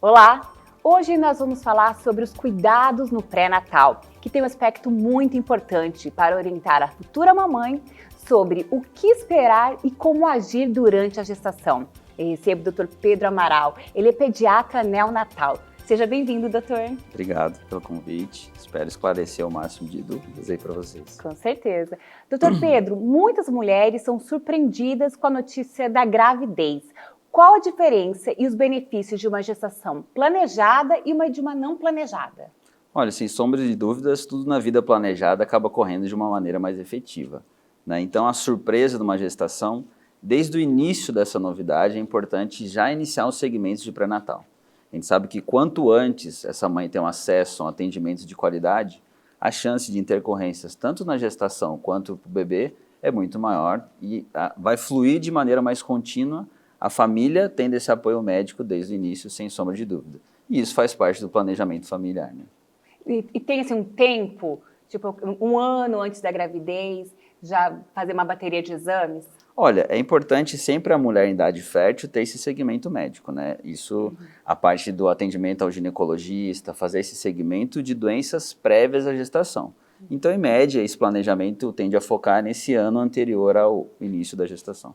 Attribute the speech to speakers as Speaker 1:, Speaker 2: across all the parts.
Speaker 1: Olá! Hoje nós vamos falar sobre os cuidados no pré-natal, que tem um aspecto muito importante para orientar a futura mamãe sobre o que esperar e como agir durante a gestação. Eu recebo o Dr. Pedro Amaral, ele é pediatra neonatal. Seja bem-vindo, doutor.
Speaker 2: Obrigado pelo convite, espero esclarecer o máximo de dúvidas aí para vocês.
Speaker 1: Com certeza. Doutor Pedro, muitas mulheres são surpreendidas com a notícia da gravidez. Qual a diferença e os benefícios de uma gestação planejada e de uma não planejada?
Speaker 2: Olha, sem sombra de dúvidas, tudo na vida planejada acaba correndo de uma maneira mais efetiva, né? Então a surpresa de uma gestação, desde o início dessa novidade, é importante já iniciar os segmentos de pré-natal. A gente sabe que quanto antes essa mãe tem um acesso a um atendimento de qualidade, a chance de intercorrências tanto na gestação quanto para o bebê é muito maior e vai fluir de maneira mais contínua, a família tendo esse apoio médico desde o início, sem sombra de dúvida. E isso faz parte do planejamento familiar, né?
Speaker 1: E tem assim um tempo, tipo um ano antes da gravidez, já fazer uma bateria de exames?
Speaker 2: Olha, é importante sempre a mulher em idade fértil ter esse segmento médico, né? Isso, a parte do atendimento ao ginecologista, fazer esse segmento de doenças prévias à gestação. Então, em média, esse planejamento tende a focar nesse ano anterior ao início da gestação.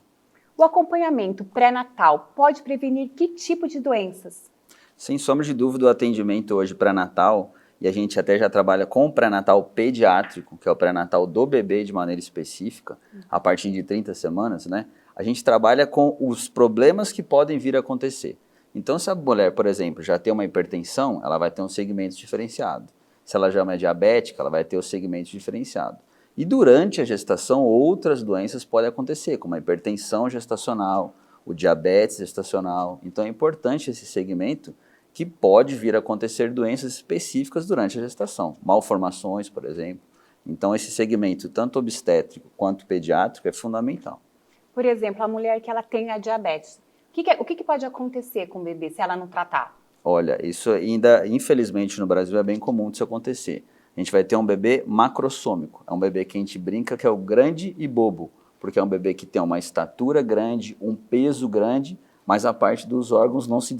Speaker 1: O acompanhamento pré-natal pode prevenir que tipo de doenças?
Speaker 2: Sem sombra de dúvida, o atendimento hoje pré-natal, e a gente até já trabalha com o pré-natal pediátrico, que é o pré-natal do bebê de maneira específica, a partir de 30 semanas, né? A gente trabalha com os problemas que podem vir a acontecer. Então, se a mulher, por exemplo, já tem uma hipertensão, ela vai ter um segmento diferenciado. Se ela já é uma diabética, ela vai ter o segmento diferenciado. E durante a gestação, outras doenças podem acontecer, como a hipertensão gestacional, o diabetes gestacional. Então, é importante esse segmento que pode vir a acontecer doenças específicas durante a gestação, malformações, por exemplo. Então, esse segmento, tanto obstétrico quanto pediátrico, é fundamental.
Speaker 1: Por exemplo, a mulher que ela tem a diabetes, o que pode acontecer com o bebê se ela não tratar?
Speaker 2: Olha, isso ainda, infelizmente, no Brasil é bem comum disso acontecer. A gente vai ter um bebê macrossômico, é um bebê que a gente brinca que é o grande e bobo, porque é um bebê que tem uma estatura grande, um peso grande, mas a parte dos órgãos não se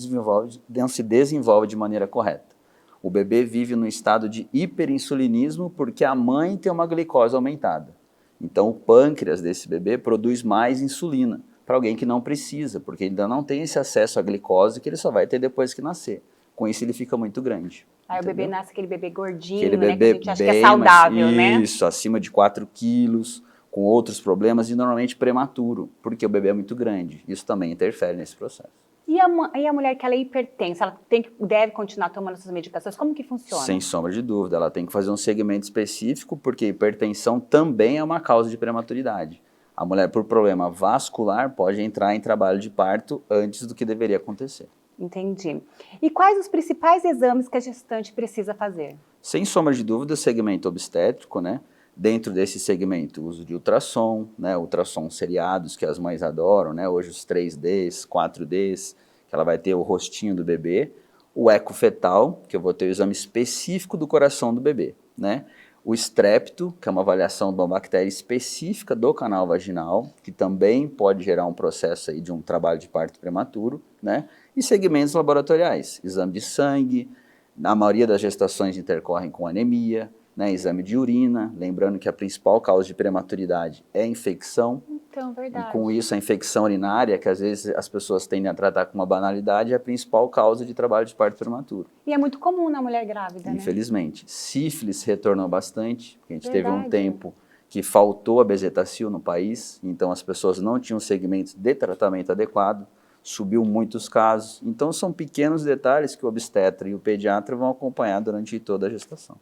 Speaker 2: desenvolve de maneira correta. O bebê vive no estado de hiperinsulinismo porque a mãe tem uma glicose aumentada. Então o pâncreas desse bebê produz mais insulina para alguém que não precisa, porque ele ainda não tem esse acesso à glicose que ele só vai ter depois que nascer. Com isso ele fica muito grande.
Speaker 1: Aí
Speaker 2: entendeu?
Speaker 1: O bebê nasce aquele bebê gordinho,
Speaker 2: Aquele
Speaker 1: né?
Speaker 2: bebê
Speaker 1: Que a gente acha que é
Speaker 2: bem
Speaker 1: saudável,
Speaker 2: mais,
Speaker 1: né?
Speaker 2: isso, acima de 4 quilos, com outros problemas e normalmente prematuro, porque o bebê é muito grande. Isso também interfere nesse processo.
Speaker 1: E a mulher que ela é hipertensa, ela deve continuar tomando essas medicações? Como que funciona?
Speaker 2: Sem sombra de dúvida, ela tem que fazer um segmento específico, porque hipertensão também é uma causa de prematuridade. A mulher, por problema vascular, pode entrar em trabalho de parto antes do que deveria acontecer.
Speaker 1: Entendi. E quais os principais exames que a gestante precisa fazer?
Speaker 2: Sem sombra de dúvida, segmento obstétrico, né? Dentro desse segmento, o uso de ultrassom, né? Ultrassom seriados que as mães adoram, né? Hoje os 3Ds, 4Ds, que ela vai ter o rostinho do bebê. O eco fetal, que eu vou ter o exame específico do coração do bebê, né? O estrepto, que é uma avaliação de uma bactéria específica do canal vaginal, que também pode gerar um processo aí de um trabalho de parto prematuro, né? E segmentos laboratoriais, exame de sangue, na maioria das gestações intercorrem com anemia, né? Exame de urina, lembrando que a principal causa de prematuridade é a infecção.
Speaker 1: Então, verdade.
Speaker 2: E com isso, a infecção urinária, que às vezes as pessoas tendem a tratar com uma banalidade, é a principal causa de trabalho de parto prematuro.
Speaker 1: E é muito comum na mulher grávida, né?
Speaker 2: Infelizmente. Sífilis retornou bastante, porque a gente teve um
Speaker 1: Verdade.
Speaker 2: tempo que faltou a bezetacil no país, então as pessoas não tinham segmentos de tratamento adequado, subiu muitos casos. Então são pequenos detalhes que o obstetra e o pediatra vão acompanhar durante toda a gestação.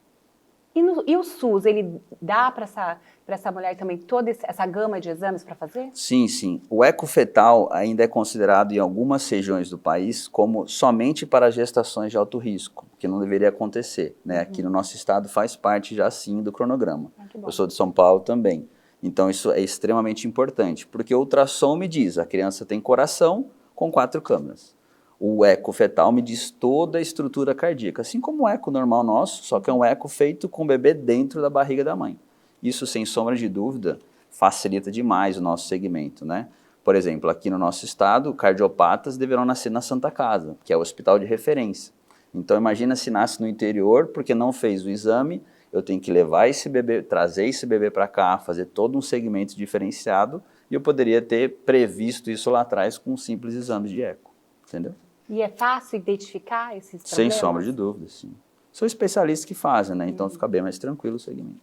Speaker 1: E o SUS, ele dá para essa mulher também toda essa gama de exames para fazer?
Speaker 2: Sim, sim. O eco fetal ainda é considerado em algumas regiões do país como somente para gestações de alto risco, que não deveria acontecer, né? Aqui no nosso estado faz parte já sim do cronograma.
Speaker 1: Que bom.
Speaker 2: Eu sou de São Paulo também. Então isso é extremamente importante, porque o ultrassom me diz, a criança tem coração com 4 câmaras. O eco fetal me diz toda a estrutura cardíaca, assim como o eco normal nosso, só que é um eco feito com o bebê dentro da barriga da mãe. Isso, sem sombra de dúvida, facilita demais o nosso segmento, né? Por exemplo, aqui no nosso estado, cardiopatas deverão nascer na Santa Casa, que é o hospital de referência. Então imagina se nasce no interior, porque não fez o exame, eu tenho que levar esse bebê, trazer esse bebê para cá, fazer todo um segmento diferenciado, e eu poderia ter previsto isso lá atrás com um simples exame de eco, entendeu?
Speaker 1: E é fácil identificar esses
Speaker 2: Sem
Speaker 1: problemas?
Speaker 2: sombra de dúvida, sim. São especialistas que fazem, né? Então fica bem mais tranquilo o segmento.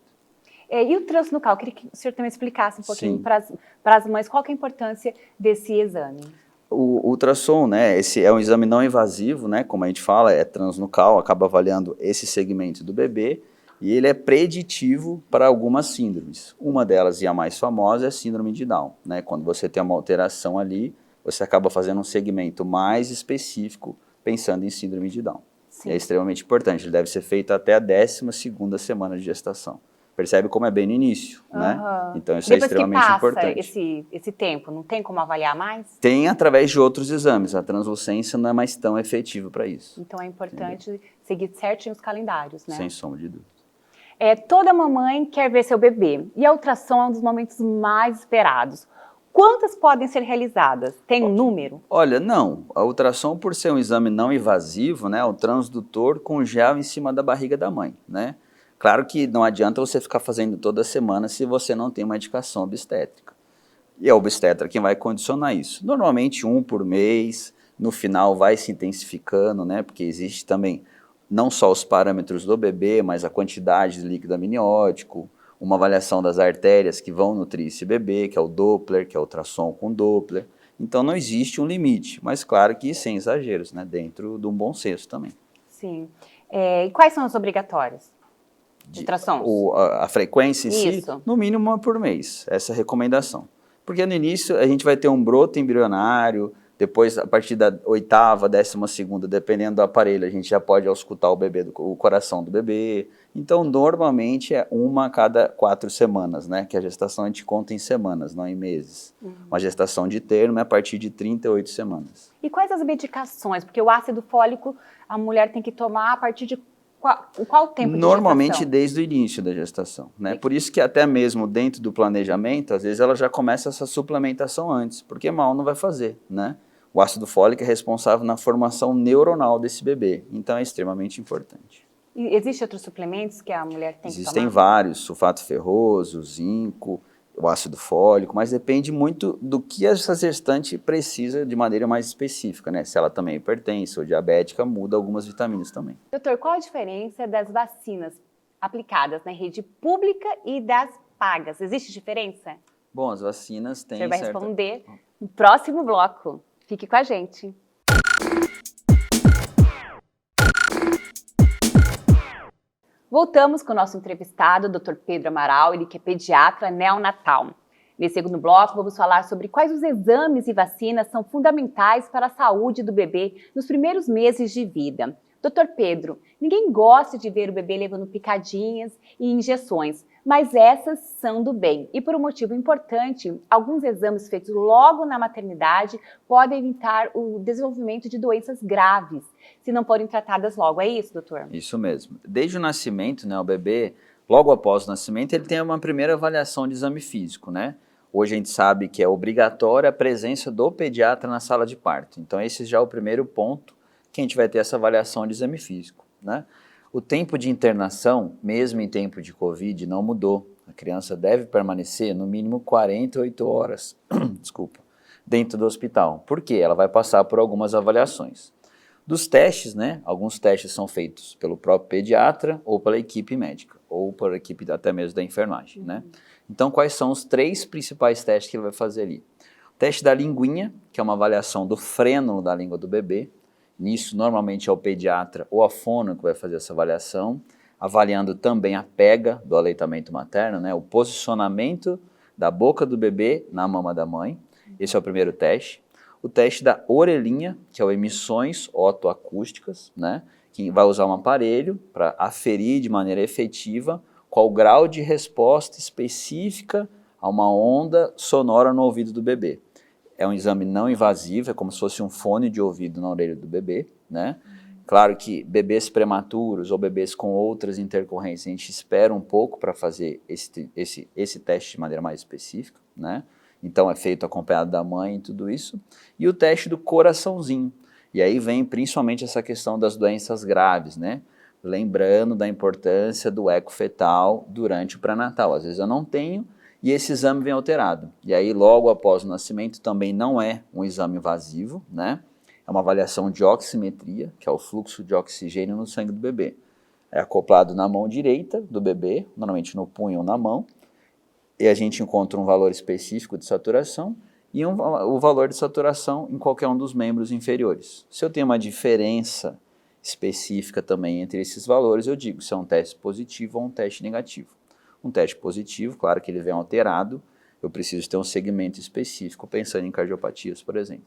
Speaker 1: E o transnucal? Eu queria que o senhor também explicasse um pouquinho
Speaker 2: Sim.
Speaker 1: para as mães qual que é a importância desse exame.
Speaker 2: O ultrassom, né, esse é um exame não invasivo, né, como a gente fala, é transnucal, acaba avaliando esse segmento do bebê, e ele é preditivo para algumas síndromes. Uma delas, e a mais famosa, é a síndrome de Down, né, quando você tem uma alteração ali, você acaba fazendo um segmento mais específico, pensando em síndrome de Down.
Speaker 1: Sim.
Speaker 2: É extremamente importante, ele deve ser feito até a 12ª semana de gestação. Percebe como é bem no início, né? Então isso é extremamente importante.
Speaker 1: Depois que passa esse tempo, não tem como avaliar mais?
Speaker 2: Tem através de outros exames, a translucência não é mais tão efetiva para isso.
Speaker 1: Então é importante seguir certinho os calendários, né?
Speaker 2: Sem sombra de dúvida.
Speaker 1: Toda mamãe quer ver seu bebê e a ultrassom é um dos momentos mais esperados. Quantas podem ser realizadas? Tem um número?
Speaker 2: Olha, não. A ultrassom, por ser um exame não invasivo, né, o transdutor com gel em cima da barriga da mãe, né? Claro que não adianta você ficar fazendo toda semana se você não tem uma indicação obstétrica. E é o obstetra quem vai condicionar isso. Normalmente 1 por mês, no final vai se intensificando, né? Porque existe também não só os parâmetros do bebê, mas a quantidade de líquido amniótico, uma avaliação das artérias que vão nutrir esse bebê, que é o Doppler, que é o ultrassom com Doppler. Então não existe um limite, mas claro que sem exageros, né? Dentro de um bom senso também.
Speaker 1: Sim. E quais são as obrigatórias? Ultrassons?
Speaker 2: A frequência em si,
Speaker 1: Isso.
Speaker 2: no mínimo 1 por mês, essa é a recomendação. Porque no início a gente vai ter um broto embrionário, depois a partir da 8ª, 12ª, dependendo do aparelho, a gente já pode auscultar o bebê, o coração do bebê. Então normalmente é 1 a cada 4 semanas, né? Que a gestação a gente conta em semanas, não em meses. Uma gestação de termo é a partir de 38 semanas.
Speaker 1: E quais as medicações? Porque o ácido fólico a mulher tem que tomar a partir de qual tempo de
Speaker 2: Normalmente
Speaker 1: gestação?
Speaker 2: desde o início da gestação, né? Por isso que até mesmo dentro do planejamento, às vezes ela já começa essa suplementação antes, porque mal não vai fazer, né? O ácido fólico é responsável na formação neuronal desse bebê, então é extremamente importante.
Speaker 1: E existem outros suplementos que a mulher tem que tomar?
Speaker 2: Existem vários, sulfato ferroso, zinco, o ácido fólico, mas depende muito do que essa gestante precisa de maneira mais específica, né? Se ela também é hipertensa ou diabética, muda algumas vitaminas também.
Speaker 1: Doutor, qual a diferença das vacinas aplicadas na rede pública e das pagas? Existe diferença?
Speaker 2: Bom, as vacinas têm
Speaker 1: Você vai
Speaker 2: certa...
Speaker 1: responder no próximo bloco. Fique com a gente. Voltamos com o nosso entrevistado, o Dr. Pedro Amaral, ele que é pediatra neonatal. Nesse segundo bloco, vamos falar sobre quais os exames e vacinas são fundamentais para a saúde do bebê nos primeiros meses de vida. Dr. Pedro, ninguém gosta de ver o bebê levando picadinhas e injeções, mas essas são do bem. E por um motivo importante, alguns exames feitos logo na maternidade podem evitar o desenvolvimento de doenças graves, se não forem tratadas logo. É isso, doutor?
Speaker 2: Isso mesmo. Desde o nascimento, né, o bebê, logo após o nascimento, ele tem uma primeira avaliação de exame físico, né? Hoje a gente sabe que é obrigatória a presença do pediatra na sala de parto. Então esse já é o primeiro ponto que a gente vai ter essa avaliação de exame físico, né? O tempo de internação, mesmo em tempo de Covid, não mudou. A criança deve permanecer no mínimo 48 horas, desculpa, dentro do hospital. Por quê? Ela vai passar por algumas avaliações. Dos testes, né? Alguns testes são feitos pelo próprio pediatra ou pela equipe médica, ou por equipe até mesmo da enfermagem, né? Então, quais são os 3 principais testes que ele vai fazer ali? O teste da linguinha, que é uma avaliação do frênulo da língua do bebê. Nisso, normalmente é o pediatra ou a fono que vai fazer essa avaliação, avaliando também a pega do aleitamento materno, né? O posicionamento da boca do bebê na mama da mãe. Esse é o primeiro teste. O teste da orelhinha, que é o emissões otoacústicas, né? Que vai usar um aparelho para aferir de maneira efetiva qual o grau de resposta específica a uma onda sonora no ouvido do bebê. É um exame não invasivo, é como se fosse um fone de ouvido na orelha do bebê, né? Claro que bebês prematuros ou bebês com outras intercorrências, a gente espera um pouco para fazer esse teste de maneira mais específica, né? Então é feito acompanhado da mãe e tudo isso. E o teste do coraçãozinho. E aí vem principalmente essa questão das doenças graves, né? Lembrando da importância do eco fetal durante o pré-natal. Às vezes eu não tenho e esse exame vem alterado. E aí logo após o nascimento também não é um exame invasivo, né? É uma avaliação de oximetria, que é o fluxo de oxigênio no sangue do bebê. É acoplado na mão direita do bebê, normalmente no punho ou na mão, e a gente encontra um valor específico de saturação e o valor de saturação em qualquer um dos membros inferiores. Se eu tenho uma diferença específica também entre esses valores, eu digo se é um teste positivo ou um teste negativo. Um teste positivo, claro que ele vem alterado, eu preciso ter um segmento específico, pensando em cardiopatias, por exemplo.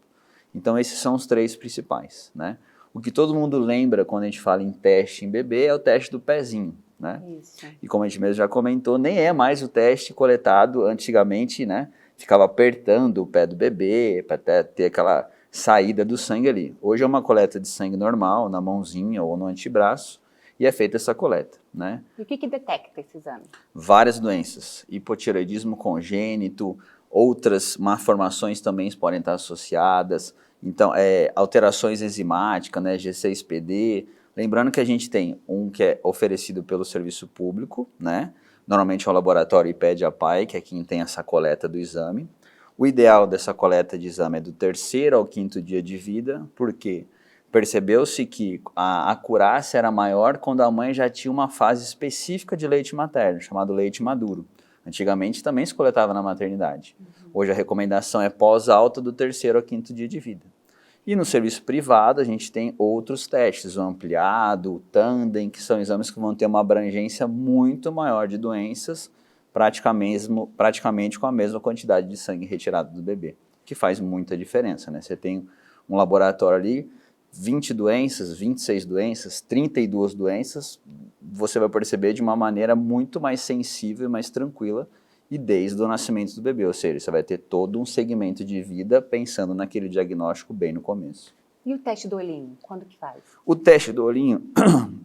Speaker 2: Então esses são os três principais, né? O que todo mundo lembra quando a gente fala em teste em bebê é o teste do pezinho, né?
Speaker 1: Isso.
Speaker 2: E como a gente mesmo já comentou, nem é mais o teste coletado antigamente, né? Ficava apertando o pé do bebê para ter aquela saída do sangue ali. Hoje é uma coleta de sangue normal, na mãozinha ou no antebraço, e é feita essa coleta, né?
Speaker 1: E o que detecta esse exame?
Speaker 2: Várias doenças, hipotireoidismo congênito, outras malformações também podem estar associadas, então alterações enzimáticas, né, G6PD, lembrando que a gente tem um que é oferecido pelo serviço público, né, normalmente é o laboratório IPED-APAI, que é quem tem essa coleta do exame. O ideal dessa coleta de exame é do 3º ao 5º dia de vida, porque percebeu-se que a acurácia era maior quando a mãe já tinha uma fase específica de leite materno, chamado leite maduro. Antigamente também se coletava na maternidade. Hoje a recomendação é pós-alta do 3º ao 5º dia de vida. E no serviço privado a gente tem outros testes, o ampliado, o tandem, que são exames que vão ter uma abrangência muito maior de doenças, praticamente com a mesma quantidade de sangue retirado do bebê, que faz muita diferença, né? Você tem um laboratório ali, 20 doenças, 26 doenças, 32 doenças, você vai perceber de uma maneira muito mais sensível e mais tranquila e desde o nascimento do bebê, ou seja, você vai ter todo um segmento de vida pensando naquele diagnóstico bem no começo.
Speaker 1: E o teste do olhinho, quando que faz?
Speaker 2: O teste do olhinho,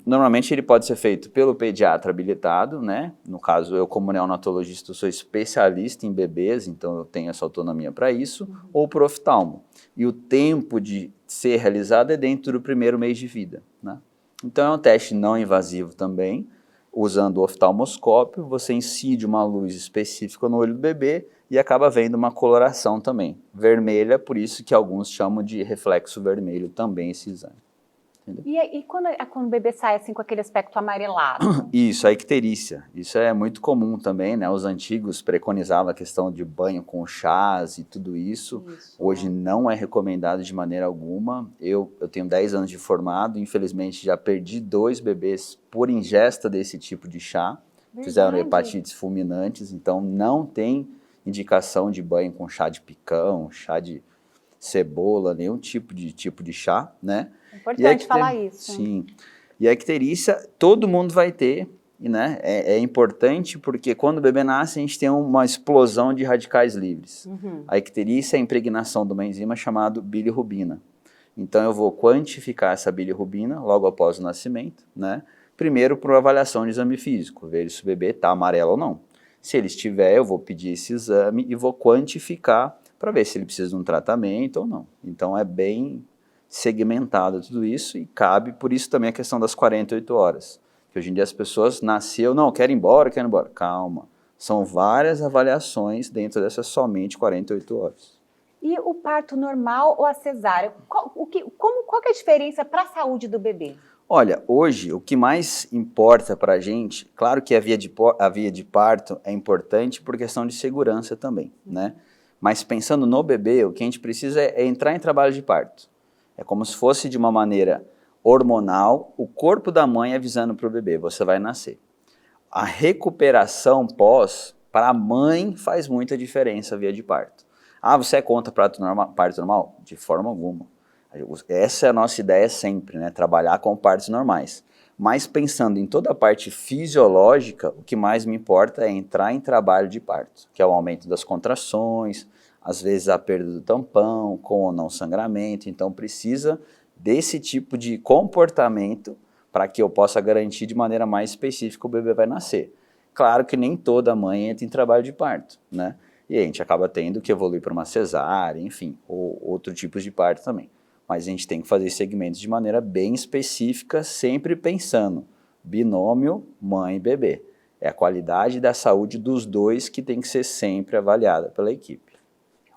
Speaker 2: normalmente ele pode ser feito pelo pediatra habilitado, né? No caso, eu como neonatologista sou especialista em bebês, então eu tenho essa autonomia para isso, ou por oftalmo. E o tempo de ser realizado é dentro do 1º mês de vida, né? Então é um teste não invasivo também, usando o oftalmoscópio, você incide uma luz específica no olho do bebê e acaba vendo uma coloração também, vermelha, por isso que alguns chamam de reflexo vermelho também esse exame.
Speaker 1: E quando o bebê sai assim com aquele aspecto amarelado?
Speaker 2: Isso, a icterícia. Isso é muito comum também, né? Os antigos preconizavam a questão de banho com chás e tudo isso. Hoje não é recomendado de maneira alguma. Eu tenho 10 anos de formado, infelizmente já perdi 2 bebês por ingesta desse tipo de chá.
Speaker 1: Verdade.
Speaker 2: Fizeram hepatites fulminantes, então não tem indicação de banho com chá de picão, chá de cebola, nenhum tipo de chá, né?
Speaker 1: É importante falar isso.
Speaker 2: Sim. E a icterícia todo mundo vai ter, né? É importante porque quando o bebê nasce a gente tem uma explosão de radicais livres. A icterícia é a impregnação de uma enzima chamada bilirrubina. Então eu vou quantificar essa bilirrubina logo após o nascimento, né? Primeiro por avaliação de exame físico, ver se o bebê está amarelo ou não. Se ele estiver, eu vou pedir esse exame e vou quantificar para ver se ele precisa de um tratamento ou não. Então é bem segmentado tudo isso e cabe, por isso também a questão das 48 horas. Que hoje em dia as pessoas nasceu, não, quero ir embora. Calma, são várias avaliações dentro dessas somente 48 horas.
Speaker 1: E o parto normal ou a cesárea? Qual que é a diferença para a saúde do bebê?
Speaker 2: Olha, hoje o que mais importa para a gente, claro que a via de parto é importante por questão de segurança também, né? Mas pensando no bebê, o que a gente precisa é entrar em trabalho de parto. É como se fosse de uma maneira hormonal, o corpo da mãe avisando para o bebê, você vai nascer. A recuperação pós, para a mãe, faz muita diferença a via de parto. Ah, você é contra parto normal? De forma alguma. Essa é a nossa ideia sempre, né? Trabalhar com partos normais. Mas pensando em toda a parte fisiológica, o que mais me importa é entrar em trabalho de parto, que é o aumento das contrações, às vezes a perda do tampão, com ou não sangramento. Então precisa desse tipo de comportamento para que eu possa garantir de maneira mais específica que o bebê vai nascer. Claro que nem toda mãe entra em trabalho de parto, né? E a gente acaba tendo que evoluir para uma cesárea, enfim, ou outro tipo de parto também. Mas a gente tem que fazer segmentos de maneira bem específica, sempre pensando binômio mãe e bebê. É a qualidade da saúde dos dois que tem que ser sempre avaliada pela equipe.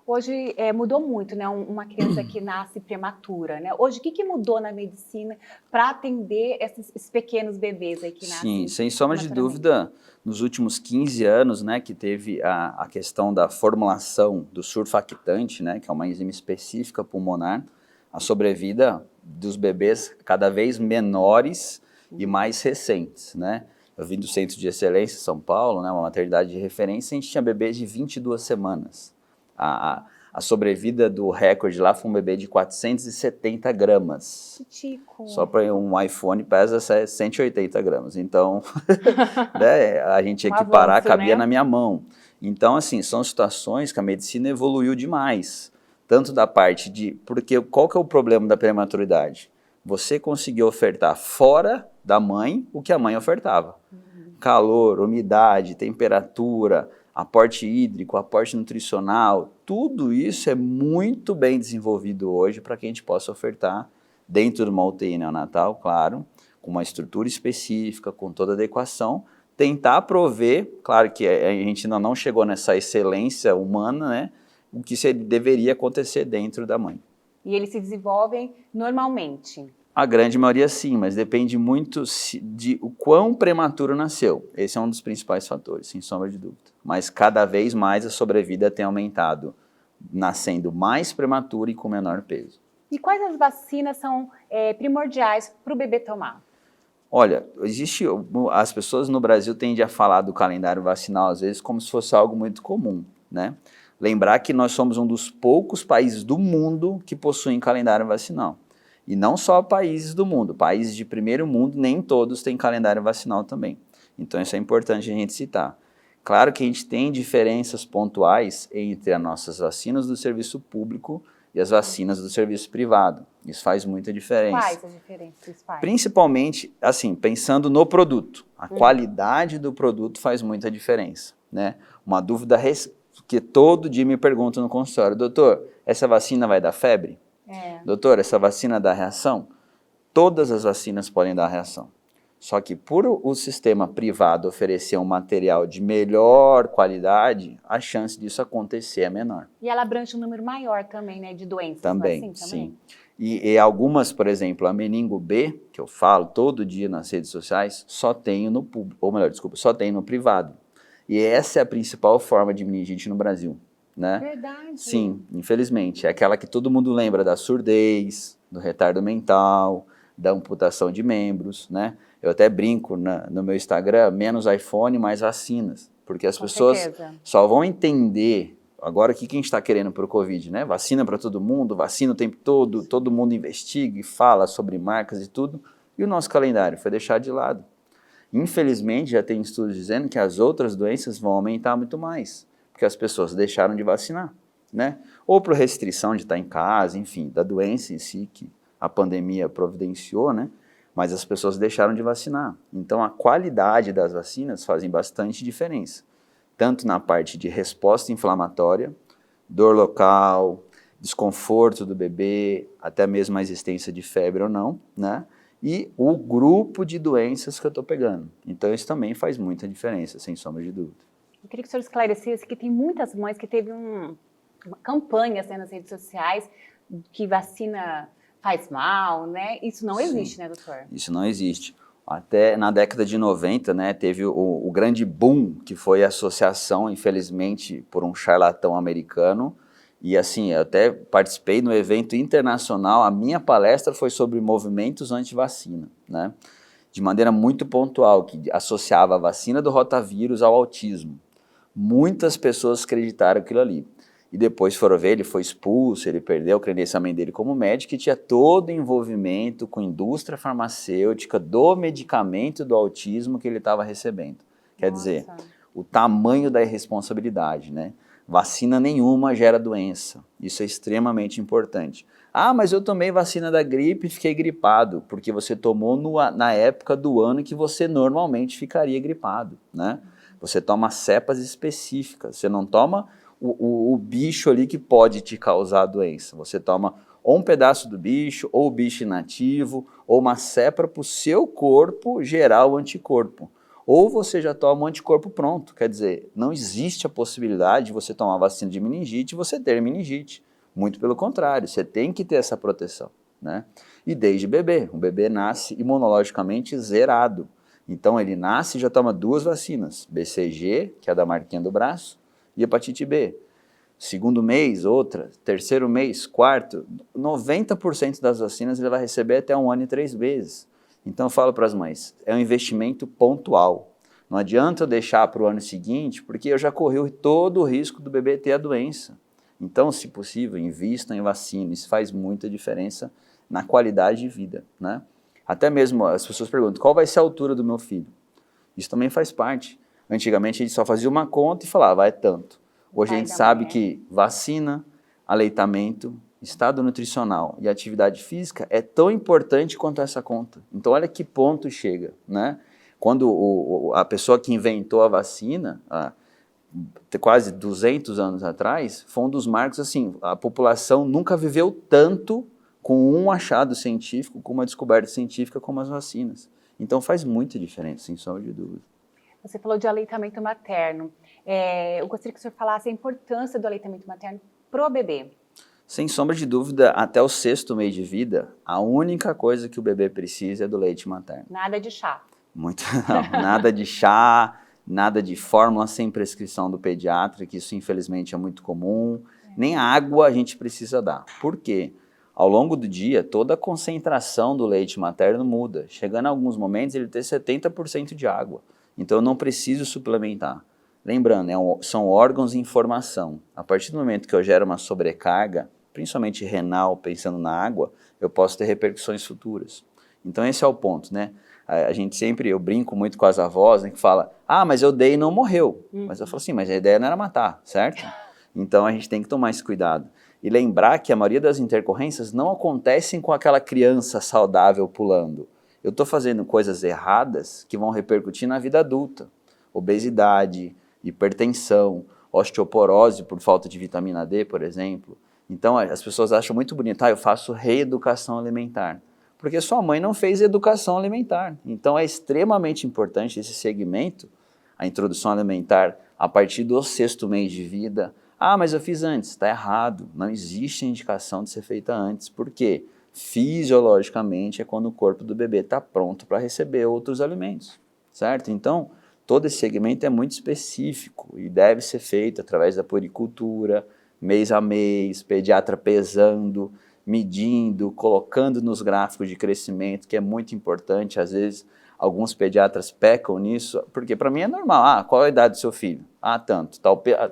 Speaker 1: Hoje mudou muito, né? Uma criança que nasce prematura, né? Hoje, o que mudou na medicina para atender esses pequenos bebês aí que nascem?
Speaker 2: Sim, sem sombra de dúvida, nos últimos 15 anos, né, que teve a questão da formulação do surfactante, né, que é uma enzima específica pulmonar, a sobrevida dos bebês cada vez menores e mais recentes, né? Eu vim do Centro de Excelência em São Paulo, né, uma maternidade de referência, a gente tinha bebês de 22 semanas. A sobrevida do recorde lá foi um bebê de 470 gramas.
Speaker 1: Tico.
Speaker 2: Só para um iPhone pesa 180 gramas. Então, né, a gente tinha que parar, cabia na minha mão. Então, assim, são situações que a medicina evoluiu demais. Tanto da parte de... Porque qual que é o problema da prematuridade? Você conseguiu ofertar fora da mãe o que a mãe ofertava. Calor, umidade, temperatura, aporte hídrico, aporte nutricional, tudo isso é muito bem desenvolvido hoje para que a gente possa ofertar dentro de uma UTI neonatal, claro, com uma estrutura específica, com toda a adequação, tentar prover, claro que a gente ainda não chegou nessa excelência humana, né, o que deveria acontecer dentro da mãe.
Speaker 1: E eles se desenvolvem normalmente?
Speaker 2: A grande maioria sim, mas depende muito de o quão prematuro nasceu. Esse é um dos principais fatores, sem sombra de dúvida. Mas cada vez mais a sobrevida tem aumentado, nascendo mais prematuro e com menor peso.
Speaker 1: E quais as vacinas são primordiais para o bebê tomar?
Speaker 2: Olha, as pessoas no Brasil tendem a falar do calendário vacinal às vezes como se fosse algo muito comum, né? Lembrar que nós somos um dos poucos países do mundo que possuem calendário vacinal. E não só países do mundo, países de primeiro mundo, nem todos têm calendário vacinal também. Então isso é importante a gente citar. Claro que a gente tem diferenças pontuais entre as nossas vacinas do serviço público e as vacinas do serviço privado. Isso faz muita diferença.
Speaker 1: Quais as diferenças isso faz?
Speaker 2: Principalmente, assim, pensando no produto. A qualidade do produto faz muita diferença, né? Uma dúvida que todo dia me perguntam no consultório: doutor, essa vacina vai dar febre? Doutor, essa vacina dá reação? Todas as vacinas podem dar reação. Só que por o sistema privado oferecer um material de melhor qualidade, a chance disso acontecer é menor.
Speaker 1: E ela abrange um número maior também, né, de doenças?
Speaker 2: Também,
Speaker 1: assim,
Speaker 2: sim. E algumas, por exemplo, a meningo B, que eu falo todo dia nas redes sociais, só tenho no público, ou melhor, desculpa, só tenho no privado. E essa é a principal forma de meningite no Brasil. Né?
Speaker 1: Verdade.
Speaker 2: Sim, infelizmente. É aquela que todo mundo lembra da surdez, do retardo mental, da amputação de membros, né? Eu até brinco no meu Instagram, menos iPhone, mais vacinas. Porque as pessoas só vão entender agora o que a gente está querendo para o Covid, né? Vacina para todo mundo, vacina o tempo todo mundo investiga e fala sobre marcas e tudo. E o nosso calendário foi deixado de lado. Infelizmente, já tem estudos dizendo que as outras doenças vão aumentar muito mais. Porque as pessoas deixaram de vacinar, né? Ou por restrição de estar em casa, enfim, da doença em si que a pandemia providenciou, né? Mas as pessoas deixaram de vacinar. Então a qualidade das vacinas fazem bastante diferença, tanto na parte de resposta inflamatória, dor local, desconforto do bebê, até mesmo a existência de febre ou não, né? E o grupo de doenças que eu estou pegando. Então isso também faz muita diferença, sem sombra de dúvida.
Speaker 1: Eu queria que o senhor esclarecesse que tem muitas mães que teve uma campanha nas redes sociais que vacina faz mal, né? Isso não existe, né, doutor?
Speaker 2: Isso não existe. Até na década de 90, né, teve o grande boom, que foi a associação, infelizmente, por um charlatão americano. E assim, eu até participei no evento internacional, a minha palestra foi sobre movimentos anti-vacina, né? De maneira muito pontual, que associava a vacina do rotavírus ao autismo. Muitas pessoas acreditaram aquilo ali. E depois foram ver, ele foi expulso, ele perdeu o credenciamento dele como médico e tinha todo o envolvimento com a indústria farmacêutica do medicamento do autismo que ele estava recebendo. Quer dizer, o tamanho da irresponsabilidade, né? Vacina nenhuma gera doença. Isso é extremamente importante. Ah, mas eu tomei vacina da gripe e fiquei gripado, porque você tomou na época do ano que você normalmente ficaria gripado, né? Você toma cepas específicas, você não toma o bicho ali que pode te causar a doença. Você toma ou um pedaço do bicho, ou o bicho inativo, ou uma cepa para o seu corpo gerar o anticorpo. Ou você já toma um anticorpo pronto, quer dizer, não existe a possibilidade de você tomar vacina de meningite e você ter meningite. Muito pelo contrário, você tem que ter essa proteção, né? E desde bebê, o bebê nasce imunologicamente zerado. Então ele nasce e já toma 2 vacinas, BCG, que é a da marquinha do braço, e hepatite B. Segundo mês, outra, terceiro mês, quarto, 90% das vacinas ele vai receber até 1 ano e 3 meses. Então eu falo para as mães, é um investimento pontual. Não adianta eu deixar para o ano seguinte, porque eu já corri todo o risco do bebê ter a doença. Então, se possível, invistam em vacina, isso faz muita diferença na qualidade de vida, né? Até mesmo as pessoas perguntam, qual vai ser a altura do meu filho? Isso também faz parte. Antigamente a gente só fazia uma conta e falava, é tanto. Hoje a gente sabe que vacina, aleitamento, estado nutricional e atividade física é tão importante quanto essa conta. Então olha que ponto chega, né? Quando a pessoa que inventou a vacina, quase 200 anos atrás, foi um dos marcos assim, a população nunca viveu tanto com um achado científico, com uma descoberta científica como as vacinas. Então faz muita diferença, sem sombra de dúvida.
Speaker 1: Você falou de aleitamento materno. Eu gostaria que o senhor falasse a importância do aleitamento materno para o bebê.
Speaker 2: Sem sombra de dúvida, até o 6º mês de vida, a única coisa que o bebê precisa é do leite materno.
Speaker 1: Nada de chá.
Speaker 2: Não, nada de chá, nada de fórmula sem prescrição do pediatra, que isso infelizmente é muito comum. Nem água a gente precisa dar. Por quê? Ao longo do dia, toda a concentração do leite materno muda. Chegando a alguns momentos, ele tem 70% de água. Então eu não preciso suplementar. Lembrando, são órgãos em formação. A partir do momento que eu gero uma sobrecarga, principalmente renal, pensando na água, eu posso ter repercussões futuras. Então esse é o ponto, né? Eu brinco muito com as avós, né, que fala, mas eu dei e não morreu. Mas eu falo assim, mas a ideia não era matar, certo? Então a gente tem que tomar esse cuidado. E lembrar que a maioria das intercorrências não acontecem com aquela criança saudável pulando. Eu estou fazendo coisas erradas que vão repercutir na vida adulta. Obesidade, hipertensão, osteoporose por falta de vitamina D, por exemplo. Então as pessoas acham muito bonito, eu faço reeducação alimentar. Porque sua mãe não fez educação alimentar. Então é extremamente importante esse segmento, a introdução alimentar, a partir do 6º mês de vida. Mas eu fiz antes. Está errado. Não existe indicação de ser feita antes. Por quê? Fisiologicamente é quando o corpo do bebê está pronto para receber outros alimentos, certo? Então, todo esse segmento é muito específico e deve ser feito através da puericultura, mês a mês, pediatra pesando, medindo, colocando nos gráficos de crescimento, que é muito importante. Às vezes, alguns pediatras pecam nisso, porque para mim é normal. Qual a idade do seu filho? Tanto,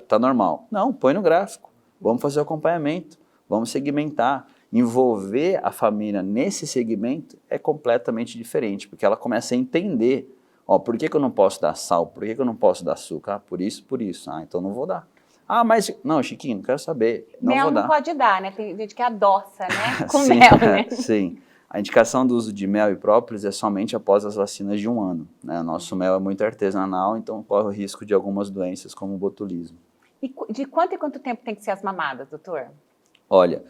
Speaker 2: tá normal. Não, põe no gráfico. Vamos fazer o acompanhamento, vamos segmentar. Envolver a família nesse segmento é completamente diferente, porque ela começa a entender, por que eu não posso dar sal, por que eu não posso dar açúcar? Por isso, então não vou dar. Mas, não, Chiquinho, não quero saber, não
Speaker 1: mel
Speaker 2: vou dar.
Speaker 1: Não pode dar, né? Tem gente que adoça, né? Com
Speaker 2: Sim,
Speaker 1: mel, né?
Speaker 2: Sim. A indicação do uso de mel e própolis é somente após as vacinas de 1 ano. Né? O nosso mel é muito artesanal, então corre o risco de algumas doenças, como o botulismo.
Speaker 1: E de quanto em quanto tempo tem que ser as mamadas, doutor?
Speaker 2: Olha,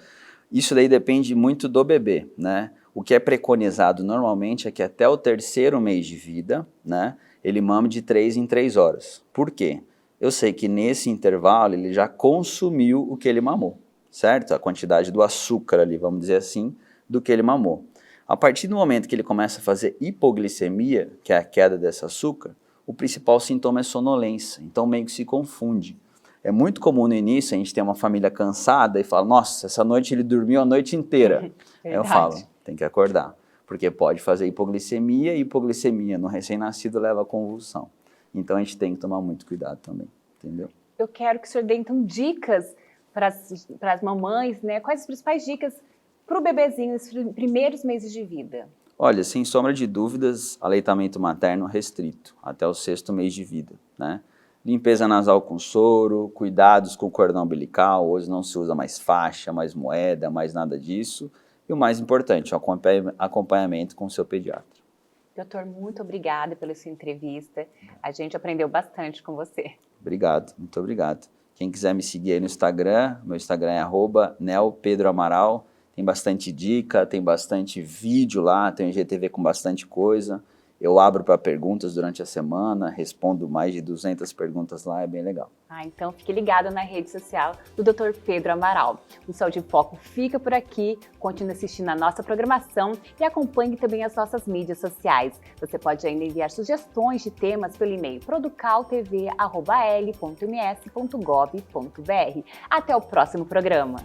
Speaker 2: isso daí depende muito do bebê, né? O que é preconizado normalmente é que até o 3º mês de vida, né, ele mame de 3 em 3 horas. Por quê? Eu sei que nesse intervalo ele já consumiu o que ele mamou, certo? A quantidade do açúcar ali, vamos dizer assim, do que ele mamou. A partir do momento que ele começa a fazer hipoglicemia, que é a queda desse açúcar, o principal sintoma é sonolência, então meio que se confunde. É muito comum no início a gente ter uma família cansada e fala, nossa, essa noite ele dormiu a noite inteira. Aí eu falo, tem que acordar, porque pode fazer hipoglicemia e hipoglicemia no recém-nascido leva a convulsão. Então a gente tem que tomar muito cuidado também, entendeu?
Speaker 1: Eu quero que o senhor dê então dicas para as mamães, né? Quais as principais dicas para o bebezinho nesses primeiros meses de vida?
Speaker 2: Olha, sem sombra de dúvidas, aleitamento materno restrito, até o 6º mês de vida, né? Limpeza nasal com soro, cuidados com o cordão umbilical, hoje não se usa mais faixa, mais moeda, mais nada disso. E o mais importante, o acompanhamento com o seu pediatra.
Speaker 1: Doutor, muito obrigada pela sua entrevista. A gente aprendeu bastante com você.
Speaker 2: Obrigado, muito obrigado. Quem quiser me seguir aí no Instagram, meu Instagram é @neopedroamaral. Tem bastante dica, tem bastante vídeo lá, tem um IGTV com bastante coisa. Eu abro para perguntas durante a semana, respondo mais de 200 perguntas lá, é bem legal.
Speaker 1: Então fique ligado na rede social do Dr. Pedro Amaral. O Saúde em Foco fica por aqui, continue assistindo a nossa programação e acompanhe também as nossas mídias sociais. Você pode ainda enviar sugestões de temas pelo e-mail producaltv@l.ms.gov.br. Até o próximo programa!